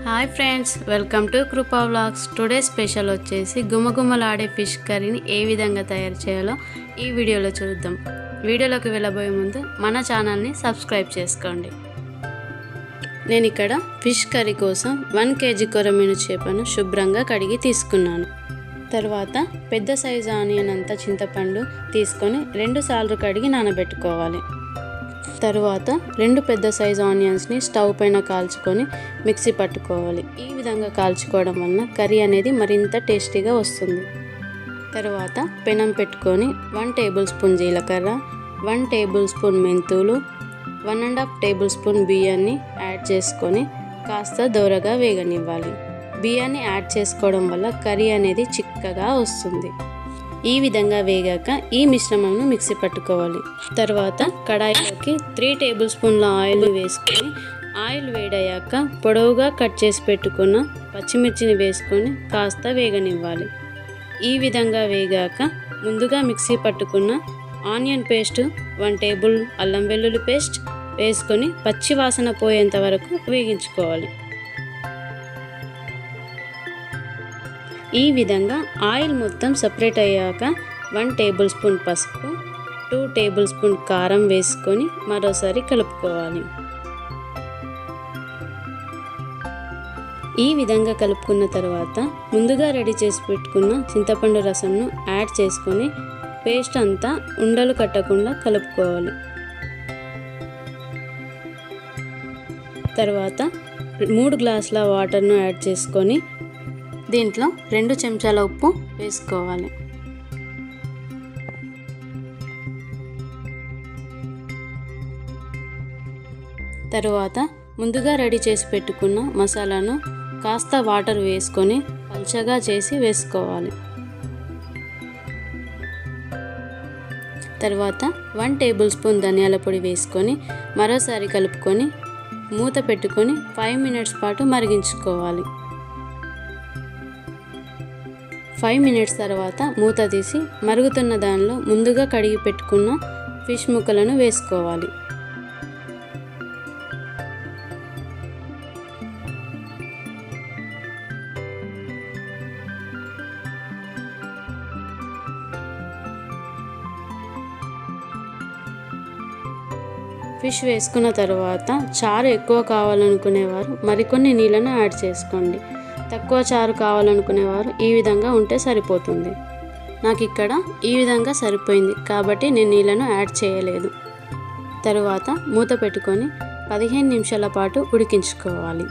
Hi friends, welcome to కృపా vlogs. Today special వచ్చేసి గుమగుమలాడే ఫిష్ కర్రీని ఏ విధంగా తయారు చేయాలో ఈ వీడియోలో చూద్దాం. వీడియోలోకి వెళ్ళబోయే ముందు మన ఛానల్ని సబ్స్క్రైబ్ చేసుకోండి. నేను ఇక్కడ ఫిష్ కర్రీ కోసం 1 kg కొరమీను చేపను శుభ్రంగా కడిగి తీసుకున్నాను. తర్వాత పెద్ద సైజు ఆనియన్ అంతా చింతపండు తీసుకొని 2 సార్లు కడిగి నానబెట్టుకోవాలి. తరువాత 2 పెద్ద సైజు ఆనియన్స్ని స్టవ్ పైన కాల్చుకొని మిక్సీ పట్టుకోవాలి. ఈ విధంగా కాల్చుకోవడం వలన కర్రీ అనేది మరింత టేస్టీగా వస్తుంది. తరువాత పెనం పెట్టుకొని 1 టేబుల్ స్పూన్ జీలకర్ర, 1 టేబుల్ స్పూన్ మెంతులు, 1.5 టేబుల్ స్పూన్ బియ్యాన్ని యాడ్ చేసుకొని కాస్త దోరగా వేగనివ్వాలి. బియ్యాన్ని యాడ్ చేసుకోవడం వల్ల కర్రీ అనేది చిక్కగా వస్తుంది. ఈ విధంగా వేగాక ఈ మిశ్రమంను మిక్సీ పట్టుకోవాలి. తర్వాత కడాయిలోకి 3 టేబుల్ స్పూన్ల ఆయిల్ వేసుకొని ఆయిల్ వేడయ్యాక పొడవుగా కట్ చేసి పెట్టుకున్న పచ్చిమిర్చిని వేసుకొని కాస్త వేగనివ్వాలి. ఈ విధంగా వేగాక ముందుగా మిక్సీ పట్టుకున్న ఆనియన్ పేస్ట్, 1 టేబుల్ అల్లం వెల్లుల్లి పేస్ట్ వేసుకొని పచ్చి వాసన పోయేంత వరకు వేగించుకోవాలి. ఈ విధంగా ఆయిల్ మొత్తం సపరేట్ అయ్యాక 1 టేబుల్ స్పూన్ పసుపు, 2 టేబుల్ స్పూన్ కారం వేసుకొని మరోసారి కలుపుకోవాలి. ఈ విధంగా కలుపుకున్న తర్వాత ముందుగా రెడీ చేసి పెట్టుకున్న చింతపండు రసంను యాడ్ చేసుకొని పేస్ట్ అంతా ఉండలు కట్టకుండా కలుపుకోవాలి. తర్వాత 3 గ్లాసుల వాటర్ను యాడ్ చేసుకొని దీంట్లో 2 చెంచాల ఉప్పు వేసుకోవాలి. తరువాత ముందుగా రెడీ చేసి పెట్టుకున్న మసాలాను కాస్త వాటర్ వేసుకొని పల్చగా చేసి వేసుకోవాలి. తర్వాత 1 టేబుల్ స్పూన్ ధనియాల పొడి వేసుకొని మరోసారి కలుపుకొని మూత పెట్టుకొని 5 మినిట్స్ పాటు మరిగించుకోవాలి. 5 మినిట్స్ తర్వాత మూత తీసి మరుగుతున్న దానిలో ముందుగా కడిగి పెట్టుకున్న ఫిష్ ముక్కలను వేసుకోవాలి. ఫిష్ వేసుకున్న తర్వాత చారు ఎక్కువ కావాలనుకునేవారు మరికొన్ని నీళ్ళను యాడ్ చేసుకోండి. తక్కువ చారు కావాలనుకునేవారు ఈ విధంగా ఉంటే సరిపోతుంది. నాకు ఇక్కడ ఈ విధంగా సరిపోయింది కాబట్టి నేను నీళ్ళను యాడ్ చేయలేదు. తరువాత మూత పెట్టుకొని 15 నిమిషాల పాటు ఉడికించుకోవాలి.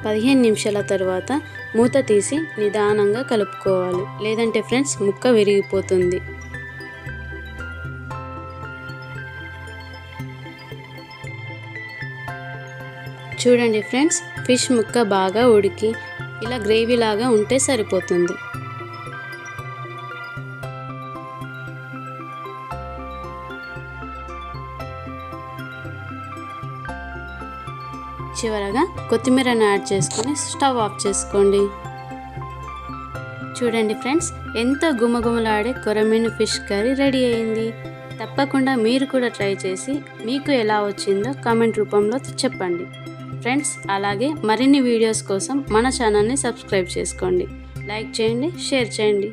15 నిమిషాల తర్వాత మూత తీసి నిదానంగా కలుపుకోవాలి, లేదంటే ఫ్రెండ్స్ ముక్క విరిగిపోతుంది. చూడండి ఫ్రెండ్స్, ఫిష్ ముక్క బాగా ఉడికి ఇలా గ్రేవీ లాగా ఉంటే సరిపోతుంది. చివరగా కొత్తిమీరను యాడ్ చేసుకొని స్టవ్ ఆఫ్ చేసుకోండి. చూడండి ఫ్రెండ్స్, ఎంతో గుమగుమలాడే కొరమీను ఫిష్ కర్రీ రెడీ అయింది. తప్పకుండా మీరు కూడా ట్రై చేసి మీకు ఎలా వచ్చిందో కామెంట్ రూపంలో చెప్పండి ఫ్రెండ్స్. అలాగే మరిన్ని వీడియోస్ కోసం మన ఛానల్ని సబ్స్క్రైబ్ చేసుకోండి, లైక్ చేయండి, షేర్ చేయండి.